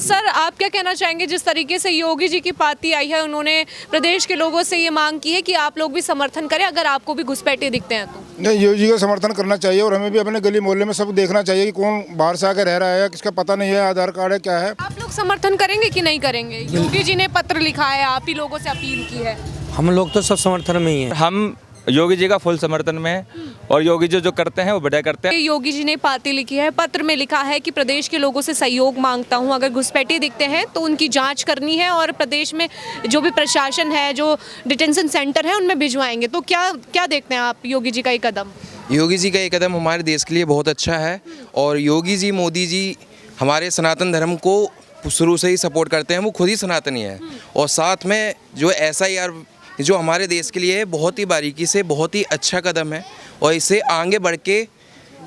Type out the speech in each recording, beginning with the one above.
Sir आप क्या कहना चाहेंगे, जिस तरीके से योगी जी की पार्टी आई है, उन्होंने प्रदेश के लोगों से ये मांग की है कि आप लोग भी समर्थन करें अगर आपको भी घुसपैठे दिखते हैं तो? नहीं, योगी जी का समर्थन करना चाहिए और हमें भी अपने गली मोहल्ले में सब देखना चाहिए कि कौन बाहर से आकर रह रहा है, किसका पता नहीं है, आधार कार्ड है क्या है। आप लोग समर्थन करेंगे कि नहीं करेंगे? योगी जी ने पत्र लिखा है, आप ही लोगों से अपील की है। हम लोग तो सब समर्थन में ही हैं। हम योगी जी का फुल समर्थन में है और योगी जी जो करते हैं वो बढ़िया करते हैं। योगी जी ने पार्टी लिखी है, पत्र में लिखा है कि प्रदेश के लोगों से सहयोग मांगता हूं, अगर घुसपैठे दिखते हैं तो उनकी जांच करनी है और प्रदेश में जो भी प्रशासन है, जो डिटेंशन सेंटर है, उनमें भिजवाएंगे। तो क्या क्या देखते हैं आप योगी जी का ये कदम? योगी जी का ये कदम हमारे देश के लिए बहुत अच्छा है और योगी जी, मोदी जी हमारे सनातन धर्म को शुरू से ही सपोर्ट करते हैं। वो खुद ही सनातनी है और साथ में जो SIR जो हमारे देश के लिए बहुत ही बारीकी से बहुत ही अच्छा कदम है और इसे आगे बढ़ के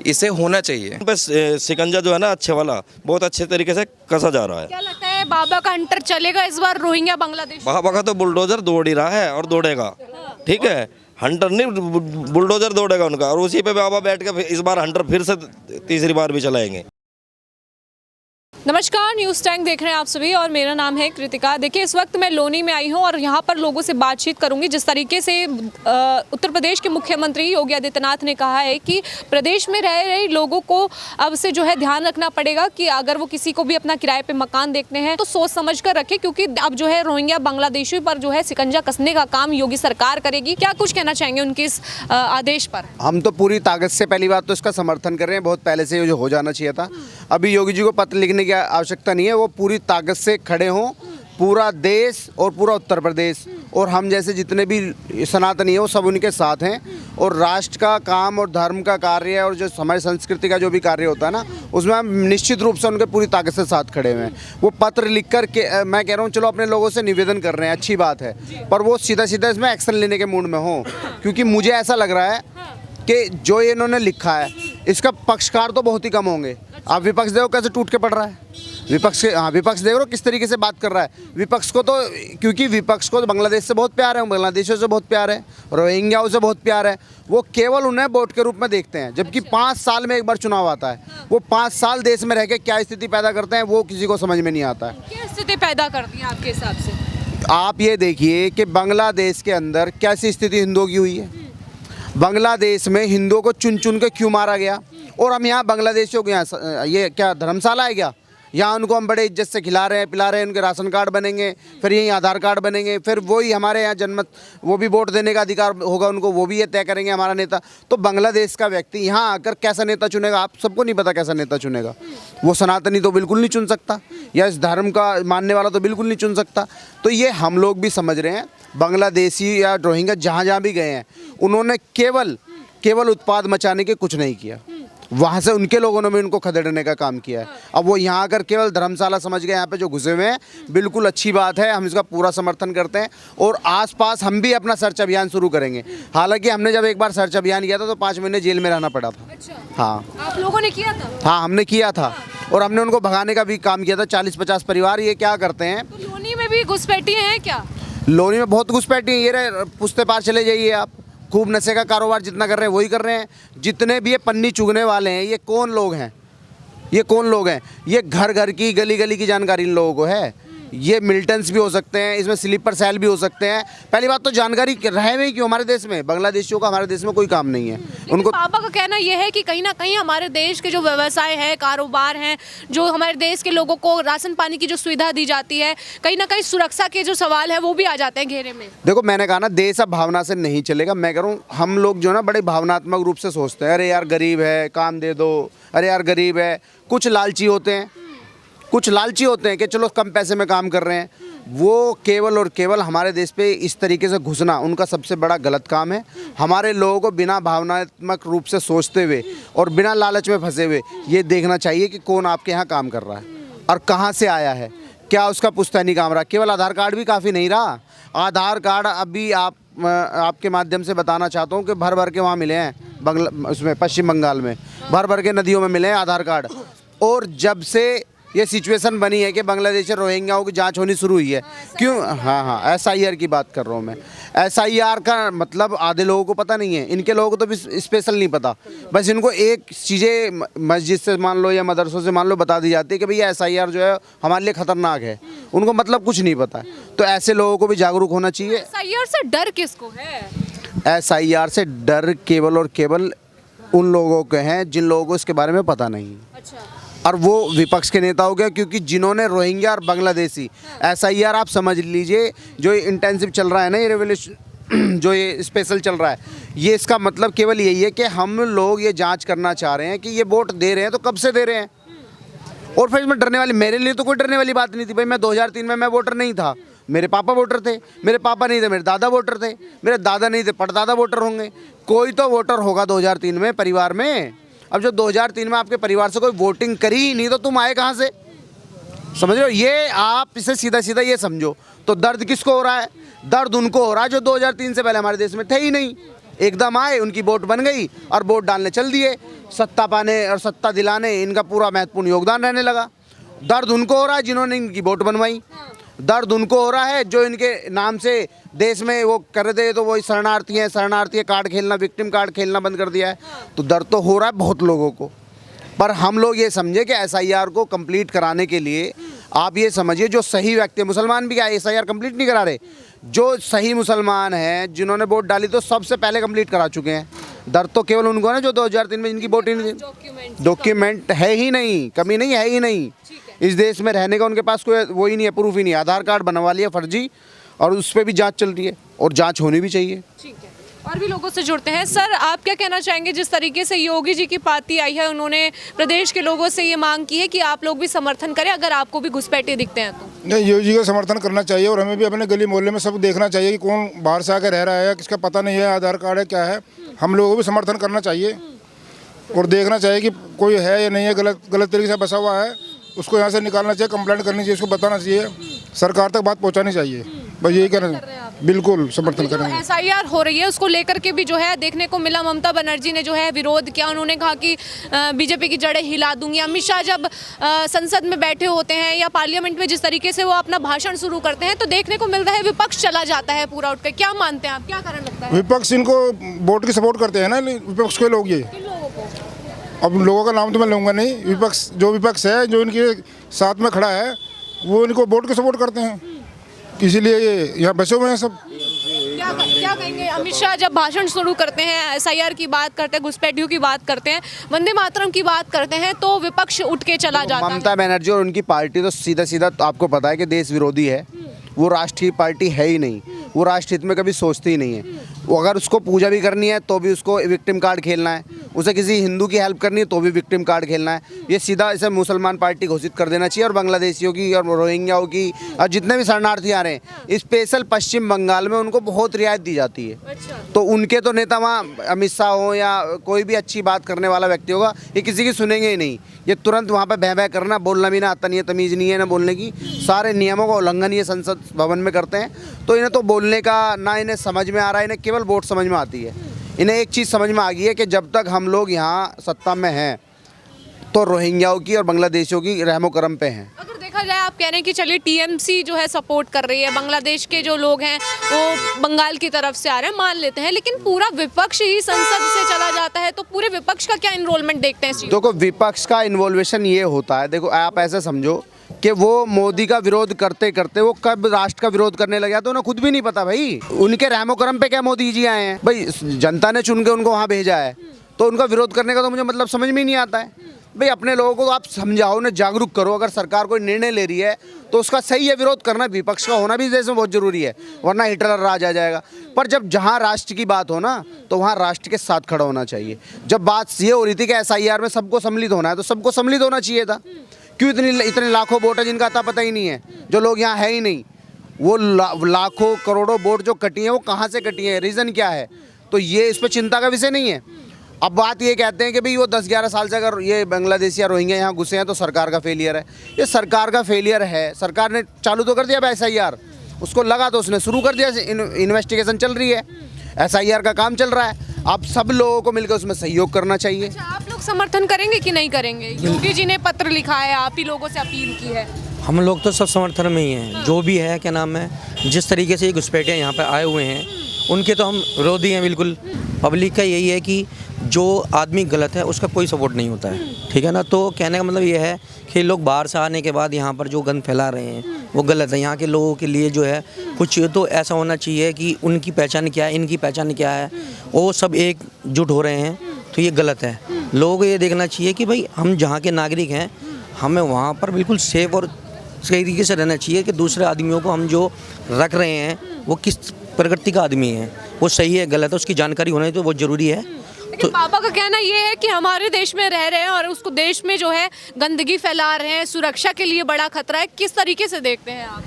इसे होना चाहिए। बस शिकंजा जो है ना अच्छे वाला बहुत अच्छे तरीके से कसा जा रहा है। क्या लगता है बाबा का हंटर चलेगा इस बार रोहिंग्या बांग्लादेश? बाबा का तो बुलडोजर दौड़ ही रहा है और दौड़ेगा, ठीक है। हंटर नहीं, बुलडोजर दौड़ेगा उनका और उसी पे बाबा बैठ के इस बार हंटर फिर से तीसरी बार भी चलाएंगे। नमस्कार, न्यूज़ टाइम देख रहे हैं आप सभी और मेरा नाम है कृतिका। देखिए, इस वक्त मैं लोनी में आई हूं और यहां पर लोगों से बातचीत करूंगी। जिस तरीके से उत्तर प्रदेश के मुख्यमंत्री योगी आदित्यनाथ ने कहा है कि प्रदेश में रह रहे लोगों को अब से जो है ध्यान रखना पड़ेगा कि अगर वो किसी को भी अपना किराए पे मकान देखते हैं तो सोच समझ कर रखें, क्योंकि अब जो है रोहिंग्या बांग्लादेशी पर जो है शिकंजा कसने का काम योगी सरकार करेगी। क्या कुछ कहना चाहेंगे उनके इस आदेश पर? हम तो पूरी ताकत से पहली बात तो इसका समर्थन कर रहे हैं, बहुत पहले से जो हो जाना चाहिए था। अभी योगी जी को पत्र लिखने की आवश्यकता नहीं है, वो पूरी ताकत से खड़े हों, पूरा देश और पूरा उत्तर प्रदेश और हम जैसे जितने भी सनातनी हैं वो सब उनके साथ हैं। और राष्ट्र का काम और धर्म का कार्य और जो हमारी संस्कृति का जो भी कार्य होता है ना, उसमें हम निश्चित रूप से उनके पूरी ताकत से साथ खड़े हुए हैं। वो पत्र लिख कर के मैं कह रहा हूँ, चलो अपने लोगों से निवेदन कर रहे हैं, अच्छी बात है, पर वो सीधा सीधा इसमें एक्शन लेने के मूड में हो, क्योंकि मुझे ऐसा लग रहा है कि जो इन्होंने लिखा है इसका पक्षकार तो बहुत ही कम होंगे। आप विपक्ष देखो कैसे टूट के पड़ रहा है, विपक्ष देख रहे हो किस तरीके से बात कर रहा है। विपक्ष को तो, क्योंकि विपक्ष को तो बांग्लादेश से बहुत प्यार है, बांग्लादेशियों से बहुत प्यार है, रोहिंग्याओं से बहुत प्यार है। वो केवल उन्हें वोट के रूप में देखते हैं, जबकि 5 साल में एक बार चुनाव आता है। वो 5 साल देश में रह के क्या स्थिति पैदा करते हैं वो किसी को समझ में नहीं आता है। क्या स्थिति पैदा करती है आपके हिसाब से? आप ये देखिए कि बांग्लादेश के अंदर कैसी स्थिति हिंदुओं की हुई है। बांग्लादेश में हिंदुओं को चुन चुन के क्यों मारा गया, और हम यहाँ बांग्लादेशियों को यहाँ ये क्या धर्मशाला है क्या? यहाँ उनको हम बड़े इज्जत से खिला रहे हैं, पिला रहे हैं, उनके राशन कार्ड बनेंगे, फिर यहीं आधार कार्ड बनेंगे, फिर वही हमारे यहाँ जनमत, वो भी वोट देने का अधिकार होगा उनको, वो भी ये तय करेंगे हमारा नेता। तो बांग्लादेश का व्यक्ति यहाँ आकर कैसा नेता चुनेगा? आप सबको नहीं पता कैसा नेता चुनेगा। वो सनातनी तो बिल्कुल नहीं चुन सकता, या इस धर्म का मानने वाला तो बिल्कुल नहीं चुन सकता। तो ये हम लोग भी समझ रहे हैं, बांग्लादेशी या रोहिंग्या जहाँ जहाँ भी गए हैं उन्होंने केवल उत्पाद मचाने के कुछ नहीं किया, वहाँ से उनके लोगों ने भी उनको खदेड़ने का काम किया है। अब वो यहाँ आकर केवल धर्मशाला समझ गए, यहाँ पे जो घुसे हुए हैं, बिल्कुल अच्छी बात है, हम इसका पूरा समर्थन करते हैं। और आसपास हम भी अपना सर्च अभियान शुरू करेंगे। हालांकि हमने जब एक बार सर्च अभियान किया था तो 5 महीने जेल में रहना पड़ा था। अच्छा। हाँ, आप लोगों ने किया था? हाँ, हमने किया था और हमने उनको भगाने का भी काम किया था। 40-50 परिवार ये क्या करते हैं। तो लोनी में भी घुसपैठी हैं क्या? लोनी में बहुत घुसपैठी है। ये रहे, पुश्ते पार चले जाइए आप, खूब नशे का कारोबार जितना कर रहे हैं वही कर रहे हैं। जितने भी ये पन्नी चुगने वाले हैं, ये कौन लोग हैं? ये घर घर की, गली गली की जानकारी इन लोगों को है। ये मिलिटेंट्स भी हो सकते हैं, इसमें स्लीपर सेल भी हो सकते हैं। पहली बात तो जानकारी रहे हुए क्यों हमारे देश में, बांग्लादेशियों का हमारे देश में कोई काम नहीं है। उनको पापा का कहना यह है कि कहीं ना कहीं हमारे देश के जो व्यवसाय है, कारोबार हैं, जो हमारे देश के लोगों को राशन पानी की जो सुविधा दी जाती है, कहीं ना कहीं सुरक्षा के जो सवाल है वो भी आ जाते हैं घेरे में। देखो, मैंने कहा ना, देश अब भावना से नहीं चलेगा। मैं कह रहा हूँ, हम लोग जो ना बड़े भावनात्मक रूप से सोचते हैं, अरे यार गरीब है काम दे दो, अरे यार गरीब है। कुछ लालची होते हैं कि चलो कम पैसे में काम कर रहे हैं। वो केवल और केवल हमारे देश पे इस तरीके से घुसना उनका सबसे बड़ा गलत काम है। हमारे लोगों को बिना भावनात्मक रूप से सोचते हुए और बिना लालच में फंसे हुए ये देखना चाहिए कि कौन आपके यहाँ काम कर रहा है और कहाँ से आया है, क्या उसका पुश्तैनी काम रहा। केवल आधार कार्ड भी काफ़ी नहीं रहा। आधार कार्ड अभी आपके माध्यम से बताना चाहता हूँ कि भर भर के वहाँ मिले हैं उसमें पश्चिम बंगाल में, भर भर के नदियों में मिले हैं आधार कार्ड। और जब से ये सिचुएशन बनी है कि बांग्लादेश से रोहिंग्याओं की जांच होनी शुरू हुई है। क्यों? हाँ, SIR की बात कर रहा हूँ मैं। SIR का मतलब आधे लोगों को पता नहीं है, इनके लोगों को तो भी स्पेशल नहीं पता। बस इनको एक चीज़ें मस्जिद से मान लो या मदरसों से मान लो बता दी जाती है कि भैया SIR जो है हमारे लिए ख़तरनाक है, उनको मतलब कुछ नहीं पता। तो ऐसे लोगों को भी जागरूक होना चाहिए। SIR से डर किसको है? SIR से डर केवल और केवल उन लोगों के हैं जिन लोगों को इसके बारे में पता नहीं। अच्छा, और वो विपक्ष के नेता हो गए, क्योंकि जिन्होंने रोहिंग्या और बांग्लादेशी SIR आप समझ लीजिए, जो इंटेंसिव चल रहा है ना, ये रेवोल्यूशन जो ये स्पेशल चल रहा है, ये इसका मतलब केवल यही है कि हम लोग ये जांच करना चाह रहे हैं कि ये वोट दे रहे हैं तो कब से दे रहे हैं। और फिर इसमें डरने वाली, मेरे लिए तो कोई डरने वाली बात नहीं थी भाई। मैं 2003 में मैं वोटर नहीं था, मेरे पापा वोटर थे। मेरे पापा नहीं थे, मेरे दादा वोटर थे। मेरे दादा नहीं थे, परदादा वोटर होंगे। कोई तो वोटर होगा 2003 में परिवार में। अब जो 2003 में आपके परिवार से कोई वोटिंग करी ही नहीं, तो तुम आए कहाँ से? समझ रहे हो? ये आप इसे सीधा सीधा ये समझो। तो दर्द किसको हो रहा है? दर्द उनको हो रहा है जो 2003 से पहले हमारे देश में थे ही नहीं। एकदम आए, उनकी वोट बन गई और वोट डालने चल दिए। सत्ता पाने और सत्ता दिलाने इनका पूरा महत्वपूर्ण योगदान रहने लगा। दर्द उनको हो रहा है जिन्होंने इनकी वोट बनवाई। दर्द उनको हो रहा है जो इनके नाम से देश में वो कर दे, तो वही शरणार्थी हैं, शरणार्थी कार्ड खेलना, विक्टिम कार्ड खेलना बंद कर दिया है। तो दर्द तो हो रहा है बहुत लोगों को। पर हम लोग ये समझे कि SIR को कंप्लीट कराने के लिए आप ये समझिए, जो सही व्यक्ति, मुसलमान भी क्या SIR कंप्लीट नहीं करा रहे, जो सही मुसलमान हैं जिन्होंने वोट डाली तो सबसे पहले कंप्लीट करा चुके हैं। दर्द तो केवल उनको है ना जो 2003 में इनकी वोट ही नहीं थी। डॉक्यूमेंट है ही नहीं, कमी नहीं है ही नहीं। इस देश में रहने का उनके पास कोई वो ही नहीं है, प्रूफ ही नहीं है। आधार कार्ड बनवा लिया फर्जी, और उस पर भी जांच चल रही है, और जांच होनी भी चाहिए। ठीक है, और भी लोगों से जुड़ते हैं। सर, आप क्या कहना चाहेंगे? जिस तरीके से योगी जी की पार्टी आई है, उन्होंने प्रदेश के लोगों से ये मांग की है कि आप लोग भी समर्थन करें अगर आपको भी घुसपैठे दिखते हैं तो। नहीं, योगी जी का समर्थन करना चाहिए, और हमें भी अपने गली मोहल्ले में सब देखना चाहिए कि कौन बाहर से आकर रह रहा है, किसका पता नहीं है, आधार कार्ड है क्या है। हम लोगों को भी समर्थन करना चाहिए और देखना चाहिए कि कोई है या नहीं है, गलत तरीके से बसा हुआ है, उसको यहाँ से निकालना चाहिए, कंप्लेंट करनी चाहिए, उसको बताना चाहिए, सरकार तक बात पहुँचानी चाहिए। बस यही कहना है। बिल्कुल समर्थन करेंगे। SIR हो रही है उसको लेकर के भी जो है देखने को मिला, ममता बनर्जी ने जो है विरोध किया। उन्होंने कहा कि बीजेपी की जड़ें हिला दूंगी। अमित शाह जब संसद में बैठे होते हैं या पार्लियामेंट में जिस तरीके से वो अपना भाषण शुरू करते हैं, तो देखने को मिलता है विपक्ष चला जाता है पूरा उठकर। क्या मानते हैं आप, क्या कारण लगता है? विपक्ष इनको वोट की सपोर्ट करते हैं ना, विपक्ष के लोग। ये अब लोगों का नाम तो मैं लूँगा नहीं। विपक्ष, जो विपक्ष है, जो इनके साथ में खड़ा है, वो इनको वोट की सपोर्ट करते हैं, इसीलिए ये यहाँ बचे हुए हैं सब। क्या कहेंगे? अमित शाह जब भाषण शुरू करते हैं, SIR की बात करते हैं, घुसपैठियों की बात करते हैं, वंदे मातरम की बात करते हैं, तो विपक्ष उठ के चला जाता है। ममता बनर्जी और उनकी पार्टी तो सीधा सीधा तो आपको पता है कि देश विरोधी है। वो राष्ट्रीय पार्टी है ही नहीं, वो राष्ट्र हित में कभी सोचती ही नहीं है। वो अगर उसको पूजा भी करनी है तो भी उसको विक्टिम कार्ड खेलना है, उसे किसी हिंदू की हेल्प करनी है तो भी विक्टिम कार्ड खेलना है। ये सीधा इसे मुसलमान पार्टी घोषित कर देना चाहिए। और बांग्लादेशियों की और रोहिंग्याओं की और जितने भी शरणार्थी आ रहे हैं, स्पेशल पश्चिम बंगाल में उनको बहुत रियायत दी जाती है। तो उनके तो नेता वहाँ अमित शाह हो या कोई भी अच्छी बात करने वाला व्यक्ति होगा, ये किसी की सुनेंगे ही नहीं। ये तुरंत वहाँ पर बह करना, बोलना भी ना आता नहीं है, तमीज़ नहीं है ना बोलने की, सारे नियमों का उल्लंघन ये संसद भवन में करते हैं। तो इन्हें तो बोलने का ना इन्हें समझ में आ रहा है, इन्हें केवल वोट समझ में आती है। इन्हें एक चीज़ समझ में आ गई है कि जब तक हम लोग यहाँ सत्ता में हैं तो रोहिंग्याओं की और बांग्लादेशियों की रहमो करम पे हैं। अगर देखा जाए, आप कह रहे हैं कि चलिए TMC जो है सपोर्ट कर रही है, बांग्लादेश के जो लोग हैं वो बंगाल की तरफ से आ रहे हैं, मान लेते हैं, लेकिन पूरा विपक्ष ही संसद से चला जाता है, तो पूरे विपक्ष का क्या इन्वॉल्वमेंट देखते हैं? देखो, विपक्ष का इन्वॉल्वेशन ये होता है, देखो आप ऐसे समझो कि वो मोदी का विरोध करते करते वो कब राष्ट्र का विरोध करने लगा तो उन्हें खुद भी नहीं पता। भाई उनके रहमो करम पे क्या मोदी जी आए हैं? भाई जनता ने चुन के उनको वहाँ भेजा है, तो उनका विरोध करने का तो मुझे मतलब समझ में ही नहीं आता है। भाई अपने लोगों को आप समझाओ, उन्हें जागरूक करो। अगर सरकार कोई निर्णय ले रही है तो उसका सही है विरोध करना, विपक्ष का होना भी देश में बहुत जरूरी है, वरना हिटलर राज आ जाएगा। पर जब जहाँ राष्ट्र की बात हो ना, तो वहाँ राष्ट्र के साथ खड़ा होना चाहिए। जब बात ये हो रही थी कि SIR में सबको सम्मिलित होना है, तो सबको सम्मिलित होना चाहिए था। क्यों इतने लाखों वोट है जिनका अता पता ही नहीं है, जो लोग यहाँ है ही नहीं। वो लाखों करोड़ों वोट जो कटी हैं, वो कहाँ से कटी हैं, रीज़न क्या है? तो ये इस पर चिंता का विषय नहीं है। अब बात ये कहते हैं कि भाई वो 10-11 साल से अगर ये बांग्लादेशी या रोहिंग्या यहाँ घुसे हैं तो सरकार का फेलियर है। ये सरकार का फेलियर है। सरकार ने चालू तो कर दिया SIR, उसको लगा तो उसने शुरू कर दिया, इन्वेस्टिगेशन चल रही है, SIR का काम चल रहा है। अब सब लोगों को मिलकर उसमें सहयोग करना चाहिए। अच्छा, आप लोग समर्थन करेंगे कि नहीं करेंगे? योगी जी ने पत्र लिखा है, आप ही लोगों से अपील की है। हम लोग तो सब समर्थन में ही हैं। जो भी है, क्या नाम है, जिस तरीके से ये घुसपैठिए यहाँ पे आए हुए हैं, उनके तो हम विरोधी हैं बिल्कुल। पब्लिक का यही है कि जो आदमी गलत है उसका कोई सपोर्ट नहीं होता है, ठीक है ना। तो कहने का मतलब ये है कि लोग बाहर से आने के बाद यहाँ पर जो गंद फैला रहे हैं वो गलत है। यहाँ के लोगों के लिए जो है कुछ तो ऐसा होना चाहिए कि उनकी पहचान क्या है, इनकी पहचान क्या है, वो सब एकजुट हो रहे हैं, तो ये गलत है। लोगों को ये देखना चाहिए कि भाई हम जहाँ के नागरिक हैं, हमें वहाँ पर बिल्कुल सेफ और सही तरीके से रहना चाहिए कि दूसरे आदमियों को हम जो रख रहे हैं वो किस प्रकृति का आदमी है, वो सही है गलत है, उसकी जानकारी होना तो बहुत ज़रूरी है। तो पापा का कहना ये है कि हमारे देश में रह रहे हैं और उसको देश में जो है गंदगी फैला रहे हैं, सुरक्षा के लिए बड़ा खतरा है। किस तरीके से देखते हैं आप?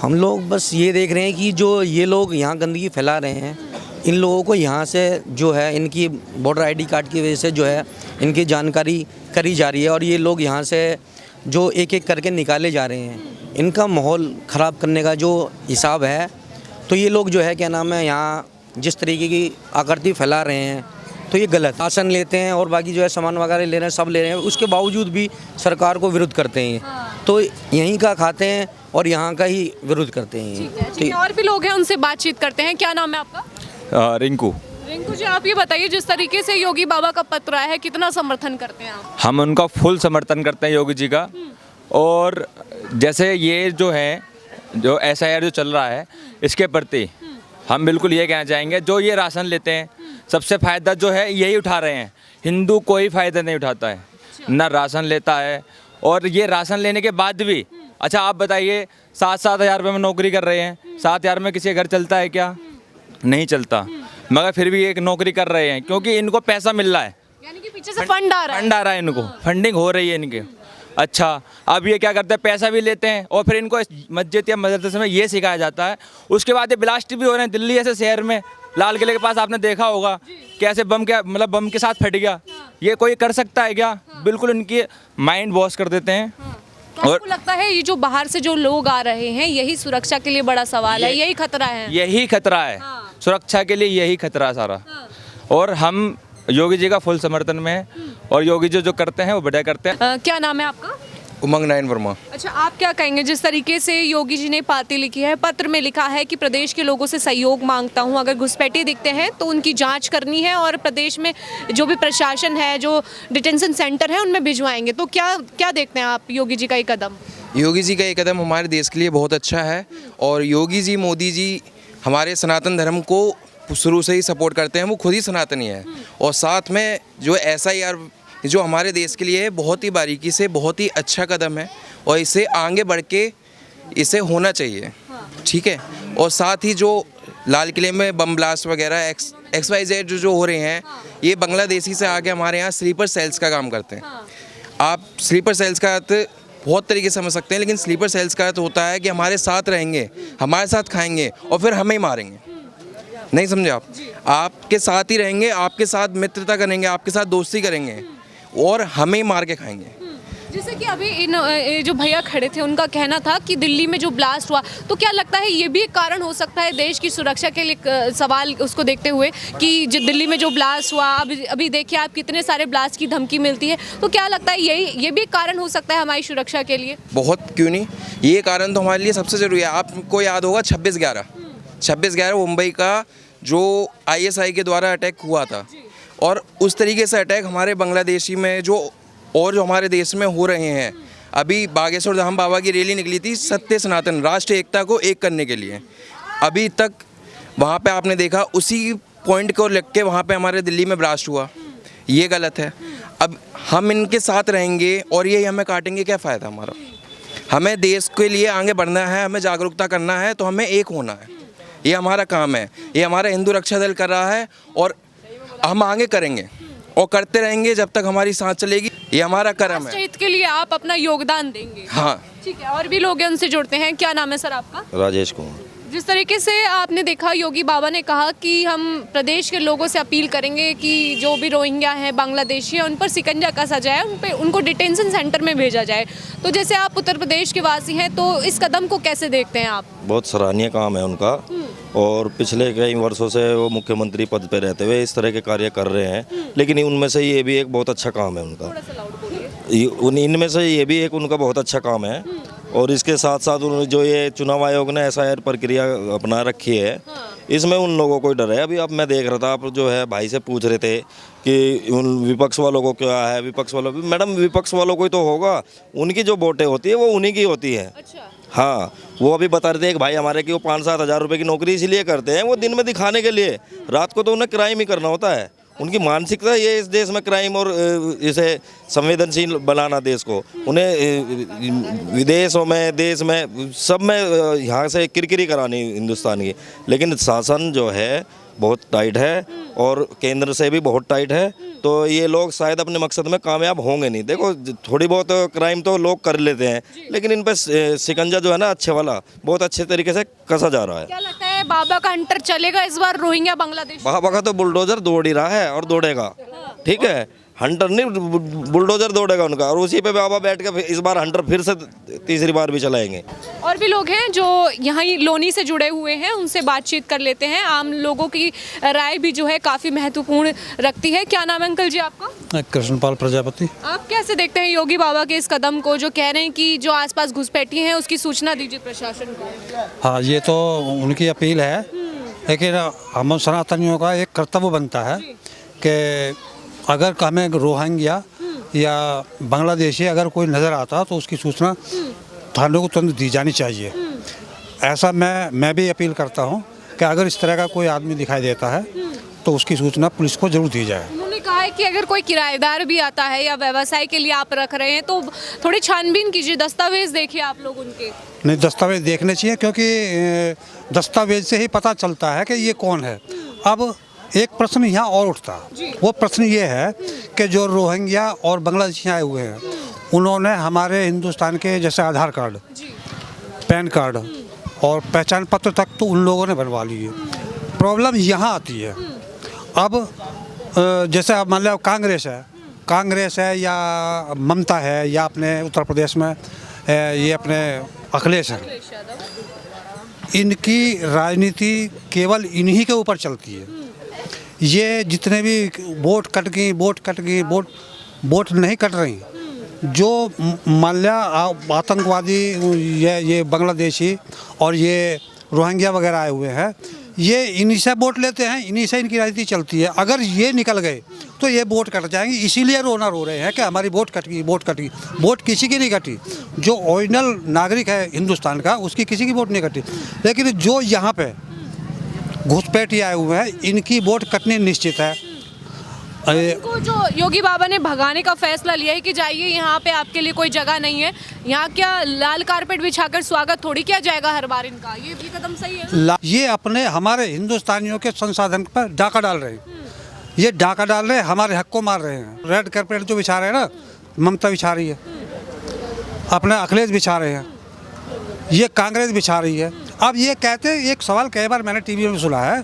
हम लोग बस ये देख रहे हैं कि जो ये लोग यहाँ गंदगी फैला रहे हैं, इन लोगों को यहाँ से जो है इनकी वोटर आईडी कार्ड की वजह से जो है इनकी जानकारी करी जा रही है और ये लोग यहाँ से जो एक एक करके निकाले जा रहे हैं। इनका माहौल ख़राब करने का जो हिसाब है, तो ये लोग जो है क्या नाम है यहाँ जिस तरीके की आकृति फैला रहे हैं, तो ये गलत। राशन लेते हैं और बाकी जो है सामान वगैरह ले रहे हैं, सब ले रहे हैं, उसके बावजूद भी सरकार को विरोध करते हैं। तो यहीं का खाते हैं और यहाँ का ही विरोध करते हैं। ठीक है, और भी लोग हैं, उनसे बातचीत करते हैं। क्या नाम है आपका? रिंकू। रिंकू जी, आप ये बताइए, जिस तरीके से योगी बाबा का पत्र आया है, कितना समर्थन करते हैं आप? हम उनका फुल समर्थन करते हैं, योगी जी का। और जैसे ये जो है, जो SIR जो चल रहा है, इसके प्रति हम बिल्कुल ये कहना चाहेंगे, जो ये राशन लेते हैं सबसे फ़ायदा जो है यही उठा रहे हैं। हिंदू कोई फ़ायदा नहीं उठाता है, ना राशन लेता है। और ये राशन लेने के बाद भी, अच्छा आप बताइए, 7-7 हज़ार रुपये में नौकरी कर रहे हैं, 7 हज़ार में किसी का घर चलता है क्या? नहीं चलता, मगर फिर भी एक नौकरी कर रहे हैं क्योंकि इनको पैसा मिल रहा है, यानी कि पीछे से फंड आ रहा है। फंड आ रहा है, इनको फंडिंग हो रही है इनके। अच्छा, अब ये क्या करते हैं, पैसा भी लेते हैं और फिर इनको मस्जिद या मदरसे में ये सिखाया जाता है। उसके बाद ये ब्लास्ट भी हो रहे हैं। दिल्ली ऐसे शहर में लाल किले के पास आपने देखा होगा कैसे बम के साथ फट गया। ये कोई कर सकता है क्या? बिल्कुल इनकी माइंड वॉश कर देते हैं। तो आपको लगता है ये जो बाहर से जो लोग आ रहे हैं, यही सुरक्षा के लिए बड़ा सवाल है, यही खतरा है? यही खतरा है, सुरक्षा के लिए यही खतरा है सारा। और हम योगी जी का फुल समर्थन में है और योगी जी जो करते हैं वो बढ़िया करते हैं। क्या नाम है आपका? उमंग नारायण वर्मा। अच्छा, आप क्या कहेंगे, जिस तरीके से योगी जी ने पाती लिखी है, पत्र में लिखा है कि प्रदेश के लोगों से सहयोग मांगता हूं, अगर घुसपैठिए दिखते हैं तो उनकी जांच करनी है और प्रदेश में जो भी प्रशासन है, जो डिटेंशन सेंटर है, उनमें भिजवाएंगे। तो क्या देखते हैं आप योगी जी का ये कदम? योगी जी का ये कदम हमारे देश के लिए बहुत अच्छा है और योगी जी, मोदी जी हमारे सनातन धर्म को शुरू से ही सपोर्ट करते हैं। वो खुद ही सनातनी है और साथ में जो SIR जो हमारे देश के लिए है, बहुत ही बारीकी से बहुत ही अच्छा कदम है और इसे आगे बढ़ के इसे होना चाहिए, ठीक है। और साथ ही जो लाल किले में बम ब्लास्ट वगैरह XYZ जो हो रहे हैं, ये बांग्लादेशी से आके हमारे यहाँ स्लीपर सेल्स का काम करते हैं। आप स्लीपर सेल्स का अर्थ बहुत तरीके से समझ सकते हैं, लेकिन स्लीपर सेल्स का अर्थ होता है कि हमारे साथ रहेंगे, हमारे साथ खाएंगे और फिर हमें ही मारेंगे। नहीं समझे आप? आपके साथ ही रहेंगे, आपके साथ मित्रता करेंगे, आपके साथ दोस्ती करेंगे और हमें ही मार के खाएंगे। जैसे कि अभी ये जो भैया खड़े थे, उनका कहना था कि दिल्ली में जो ब्लास्ट हुआ, तो क्या लगता है ये भी एक कारण हो सकता है देश की सुरक्षा के लिए? सवाल उसको देखते हुए कि जो दिल्ली में जो ब्लास्ट हुआ, अभी देखिए आप कितने सारे ब्लास्ट की धमकी मिलती है, तो क्या लगता है ये भी एक कारण हो सकता है हमारी सुरक्षा के लिए? बहुत, क्यों नहीं, ये कारण तो हमारे लिए सबसे ज़रूरी है। आपको याद होगा 26/11 मुंबई का जो ISI के द्वारा अटैक हुआ था, और उस तरीके से अटैक हमारे बांग्लादेशी में जो हमारे देश में हो रहे हैं। अभी बागेश्वर धाम बाबा की रैली निकली थी सत्य सनातन राष्ट्र एकता को एक करने के लिए। अभी तक वहाँ पे आपने देखा उसी पॉइंट को लेकर के वहाँ पे हमारे दिल्ली में ब्लास्ट हुआ, ये गलत है। अब हम इनके साथ रहेंगे और ये हमें काटेंगे, क्या फ़ायदा हमारा? हमें देश के लिए आगे बढ़ना है, हमें जागरूकता करना है, तो हमें एक होना है। ये हमारा काम है, ये हमारा हिंदू रक्षा दल कर रहा है और हम आगे करेंगे और करते रहेंगे जब तक हमारी सांस चलेगी। ये हमारा कर्म है। हित के लिए आप अपना योगदान देंगे? हाँ, ठीक है, और भी लोग हैं, उनसे जुड़ते हैं। क्या नाम है सर आपका? राजेश कुमार। जिस तरीके से आपने देखा, योगी बाबा ने कहा कि हम प्रदेश के लोगों से अपील करेंगे कि जो भी रोहिंग्या हैं, बांग्लादेशी हैं, उन पर शिकंजा कसा जाए, उनको डिटेंशन सेंटर में भेजा जाए। तो जैसे आप उत्तर प्रदेश के वासी हैं, तो इस कदम को कैसे देखते हैं आप? बहुत सराहनीय काम है उनका और पिछले कई वर्षों से वो मुख्यमंत्री पद पे रहते हुए इस तरह के कार्य कर रहे हैं, लेकिन उनमें से ये भी एक बहुत अच्छा काम है उनका। इनमें से ये भी एक उनका बहुत अच्छा काम है। और इसके साथ साथ जो ये चुनाव आयोग ने SIR प्रक्रिया अपना रखी है, इसमें उन लोगों को डर है। अभी अब मैं देख रहा था, आप जो है भाई से पूछ रहे थे कि उन विपक्ष वालों को क्या है, विपक्ष वालों, मैडम विपक्ष वालों को ही तो होगा, उनकी जो वोटें होती है वो उन्हीं की होती है। अच्छा। हाँ, वो अभी बता रहे थे एक भाई हमारे कि वो 5-7 हज़ार रुपये की नौकरी इसलिए करते हैं, वो दिन में दिखाने के लिए, रात को तो उन्हें क्राइम ही करना होता है। उनकी मानसिकता ये इस देश में क्राइम और इसे संवेदनशील बनाना देश को, उन्हें विदेशों में, देश में, सब में यहाँ से किरकिरी करानी हिंदुस्तान की। लेकिन शासन जो है बहुत टाइट है और केंद्र से भी बहुत टाइट है, तो ये लोग शायद अपने मकसद में कामयाब होंगे नहीं। देखो थोड़ी बहुत क्राइम तो लोग कर लेते हैं, लेकिन इन पर शिकंजा जो है ना अच्छे वाला, बहुत अच्छे तरीके से कसा जा रहा है। क्या लगता है बाबा का हंटर चलेगा इस बार रोहिंग्या बांग्लादेश? बाबा का तो बुलडोजर दौड़ ही रहा है और दौड़ेगा, ठीक है। हंटर नहीं, बुलडोजर दौड़ेगा उनका, और उसी पे बाबा बैठ के इस बार हंटर फिर से तीसरी बार भी चलाएंगे। और भी लोग हैं जो यहाँ लोनी से जुड़े हुए हैं, उनसे बातचीत कर लेते हैं। आम लोगों की राय भी जो है काफ़ी महत्वपूर्ण रखती है। क्या नाम है अंकल जी आपका? कृष्णपाल प्रजापति। आप कैसे देखते हैं योगी बाबा के इस कदम को, जो कह रहे हैं कि जो आसपास घुसपैठी हैं उसकी सूचना दीजिए प्रशासन को? हाँ, ये तो उनकी अपील है, लेकिन हम सनातनियों का एक कर्तव्य बनता है कि अगर हमें रोहिंग्या या बांग्लादेशी अगर कोई नज़र आता तो उसकी सूचना थाने को तुरंत दी जानी चाहिए। ऐसा मैं भी अपील करता हूँ कि अगर इस तरह का कोई आदमी दिखाई देता है तो उसकी सूचना पुलिस को जरूर दी जाए। उन्होंने कहा है कि अगर कोई किराएदार भी आता है या व्यवसाय के लिए आप रख रहे हैं तो थोड़ी छानबीन कीजिए, दस्तावेज देखिए आप लोग उनके। नहीं, दस्तावेज देखने चाहिए, क्योंकि दस्तावेज से ही पता चलता है कि ये कौन है। अब एक प्रश्न यहाँ और उठता, वो प्रश्न ये है कि जो रोहिंग्या और बांग्लादेशी आए हुए हैं, उन्होंने हमारे हिंदुस्तान के जैसे आधार कार्ड, पैन कार्ड और पहचान पत्र तक तो उन लोगों ने बनवा लिए। प्रॉब्लम यहाँ आती है, अब जैसे अब मान लो कांग्रेस है या ममता है या अपने उत्तर प्रदेश में ये अपने अखिलेश है, इनकी राजनीति केवल इन्हीं के ऊपर चलती है। ये जितने भी वोट कट गई, वोट नहीं कट रही। जो मान लिया आतंकवादी ये बांग्लादेशी और ये रोहिंग्या वगैरह आए हुए हैं, ये इन्हीं से वोट लेते हैं, इन्हीं से इनकी राजनीति चलती है। अगर ये निकल गए तो ये वोट कट जाएंगे, इसीलिए रो रहे हैं कि हमारी वोट कट गई। वोट किसी की नहीं कटी, जो ओरिजिनल नागरिक है हिंदुस्तान का उसकी किसी की वोट नहीं कटी, लेकिन जो यहाँ पे घुसपैठी आए हुए हैं इनकी वोट कटनी निश्चित है। इनको जो योगी बाबा ने भगाने का फैसला लिया है कि जाइए, यहाँ पे आपके लिए कोई जगह नहीं है, यहाँ क्या लाल कारपेट बिछाकर स्वागत थोड़ी किया जाएगा हर बार इनका, ये भी कदम सही है? ये अपने हमारे हिंदुस्तानियों के संसाधन पर डाका डाल रहे हैं, ये डाका डाल रहे हैं, हमारे हक को मार रहे हैं। रेड कारपेट जो बिछा रहे हैं ना, ममता बिछा रही है, अपने अखिलेश बिछा रहे हैं, ये कांग्रेस बिछा रही है। अब ये कहते हैं, एक सवाल कई बार मैंने टीवी में सुना है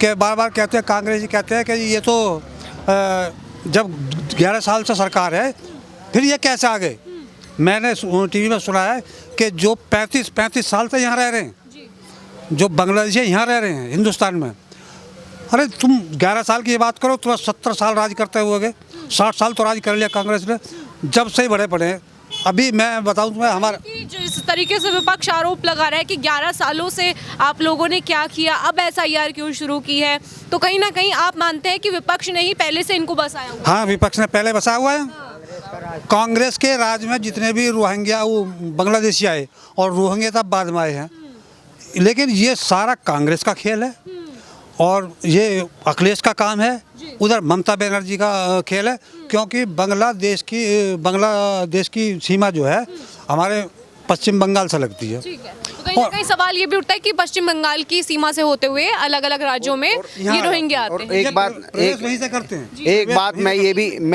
कि बार कहते हैं, कांग्रेस जी कहते हैं कि ये तो जब 11 साल से सरकार है फिर ये कैसे आ गए। मैंने टीवी में सुना है कि जो 35 साल से यहाँ रह रहे हैं, जो बांग्लादेशी यहाँ रह रहे हैं हिंदुस्तान में, अरे तुम 11 साल की बात करो, तुम 70 साल राज करते हुए, 60 साल तो राज कर लिया कांग्रेस ने, जब से ही बड़े पड़े हैं। अभी मैं बताऊं तुम्हें, हमारा जो इस तरीके से विपक्ष आरोप लगा रहा है कि 11 सालों से आप लोगों ने क्या किया, अब SIR क्यों शुरू की है, तो कहीं ना कहीं आप मानते हैं कि विपक्ष ने ही पहले से इनको बसाया हुआ? हाँ, विपक्ष ने पहले बसाया हुआ है। कांग्रेस के राज में जितने भी रोहिंग्या बांग्लादेशी आए, और रोहिंग्या तब बाद में आए हैं, लेकिन ये सारा कांग्रेस का खेल है और ये अखिलेश का काम है, उधर ममता बनर्जी का खेल है। क्योंकि बांग्लादेश की सीमा जो है हमारे पश्चिम बंगाल से लगती है। ठीक है, तो कहीं ना कहीं सवाल ये भी उठता है कि पश्चिम बंगाल की सीमा से होते हुए अलग अलग राज्यों में ये रोहिंग्या आते हैं। एक बात मैं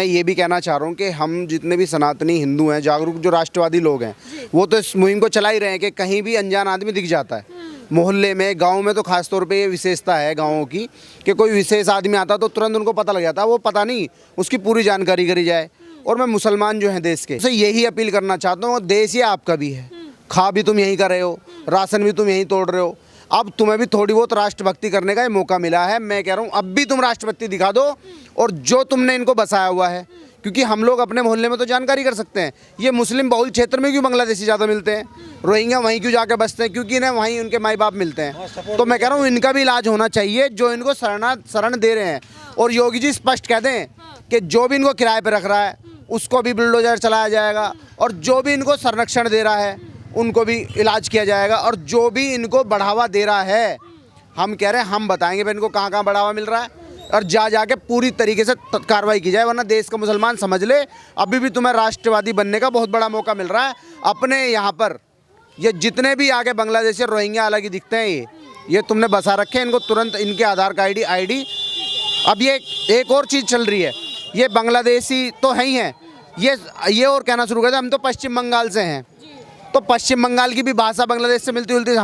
ये भी कहना चाह रहा हूँ कि हम जितने भी सनातनी हिंदू हैं, जागरूक जो राष्ट्रवादी लोग हैं, वो तो इस मुहिम को चला ही रहे हैं कि कहीं भी अनजान आदमी दिख जाता है मोहल्ले में, गांव में तो खास तौर पे ये विशेषता है गांवों की कि कोई विशेष आदमी आता तो तुरंत उनको पता लग जाता, वो पता नहीं उसकी पूरी जानकारी करी जाए। और मैं मुसलमान जो हैं देश के, तो यही अपील करना चाहता हूँ, देश ये आपका भी है, खा भी तुम यहीं कर रहे हो, राशन भी तुम यहीं तोड़ रहे हो। अब तुम्हें भी थोड़ी बहुत राष्ट्रभक्ति करने का ये मौका मिला है। मैं कह रहा हूँ अब भी तुम राष्ट्रभक्ति दिखा दो, और जो तुमने इनको बसाया हुआ है, क्योंकि हम लोग अपने मोहल्ले में तो जानकारी कर सकते हैं ये मुस्लिम बहुल क्षेत्र में क्यों बांग्लादेशी ज़्यादा मिलते हैं, रोहिंग्या वहीं क्यों जाके बसते हैं, क्योंकि इन्हें वहीं उनके माई बाप मिलते हैं। तो मैं कह रहा हूँ इनका भी इलाज होना चाहिए, जो इनको शरण दे रहे हैं। और योगी जी स्पष्ट कह दें कि जो भी इनको किराए पर रख रहा है उसको भी बुलडोजर चलाया जाएगा, और जो भी इनको संरक्षण दे रहा है उनको भी इलाज किया जाएगा, और जो भी इनको बढ़ावा दे रहा है हम कह रहे हैं हम बताएंगे भाई इनको कहाँ कहाँ बढ़ावा मिल रहा है, और जाके पूरी तरीके से कार्रवाई की जाए, वरना देश का मुसलमान समझ ले अभी भी तुम्हें राष्ट्रवादी बनने का बहुत बड़ा मौका मिल रहा है। अपने यहाँ पर ये जितने भी आगे बांग्लादेशी रोहिंग्या अलग ही दिखते हैं ये तुमने बसा रखे हैं, इनको तुरंत इनके आधार का आईडी। अब ये एक और चीज़ चल रही है, ये बांग्लादेशी तो है ही हैं, ये और कहना शुरू कर दे हम तो पश्चिम बंगाल से हैं, तो पश्चिम बंगाल की भी भाषा बांग्लादेश से मिलती जुलती,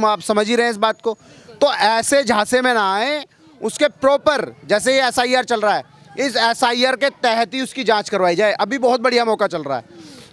आप समझ ही रहे हैं इस बात को। तो ऐसे झांसे में ना आए, उसके प्रॉपर जैसे ये SIR चल रहा है, इस SIR के तहत ही उसकी जांच करवाई जाए। अभी बहुत बढ़िया मौका चल रहा है,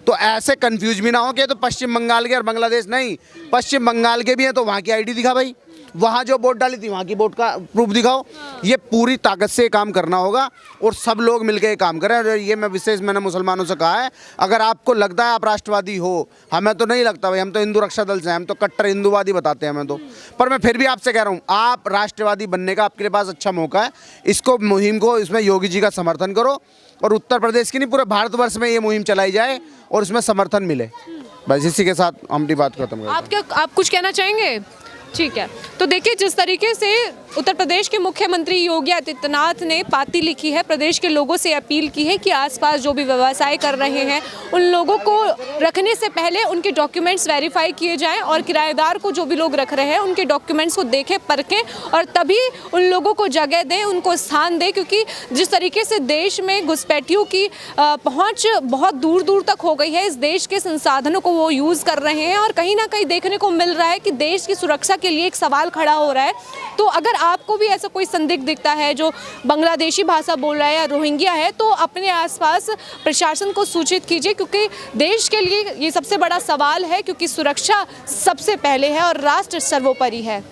तो ऐसे कंफ्यूज भी ना हो कि तो पश्चिम बंगाल के और बांग्लादेश नहीं, पश्चिम बंगाल के भी हैं तो वहाँ की आईडी दिखा भाई, वहाँ जो वोट डाली थी वहाँ की वोट का प्रूफ दिखाओ। ये पूरी ताकत से काम करना होगा और सब लोग मिलकर ये काम करें। और ये मैंने मुसलमानों से कहा है, अगर आपको लगता है आप राष्ट्रवादी हो, हमें तो नहीं लगता भाई, हम तो हिंदू रक्षा दल से हैं, हम तो कट्टर हिंदूवादी बताते हैं हमें तो, पर मैं फिर भी आपसे कह रहा हूँ आप राष्ट्रवादी बनने का आपके पास अच्छा मौका है। इसको मुहिम को इसमें योगी जी का समर्थन करो, और उत्तर प्रदेश की नहीं पूरे भारतवर्ष में ये मुहिम चलाई जाए और इसमें समर्थन मिले। बस इसी के साथ हम अपनी बात खत्म करते हैं। आप कुछ कहना चाहेंगे? ठीक है, तो देखिए जिस तरीके से उत्तर प्रदेश के मुख्यमंत्री योगी आदित्यनाथ ने पाती लिखी है, प्रदेश के लोगों से अपील की है कि आसपास जो भी व्यवसाय कर रहे हैं उन लोगों को रखने से पहले उनके डॉक्यूमेंट्स वेरीफाई किए जाएं, और किराएदार को जो भी लोग रख रहे हैं उनके डॉक्यूमेंट्स को देखें परखें, और तभी उन लोगों को जगह दें, उनको स्थान दें। क्योंकि जिस तरीके से देश में घुसपैठियों की पहुँच बहुत दूर दूर तक हो गई है, इस देश के संसाधनों को वो यूज़ कर रहे हैं, और कहीं ना कहीं देखने को मिल रहा है कि देश की सुरक्षा के लिए एक सवाल खड़ा हो रहा है। तो अगर आपको भी ऐसा कोई संदिग्ध दिखता है जो बांग्लादेशी भाषा बोल रहा है या रोहिंग्या है, तो अपने आसपास प्रशासन को सूचित कीजिए, क्योंकि देश के लिए ये सबसे बड़ा सवाल है, क्योंकि सुरक्षा सबसे पहले है और राष्ट्र सर्वोपरि है।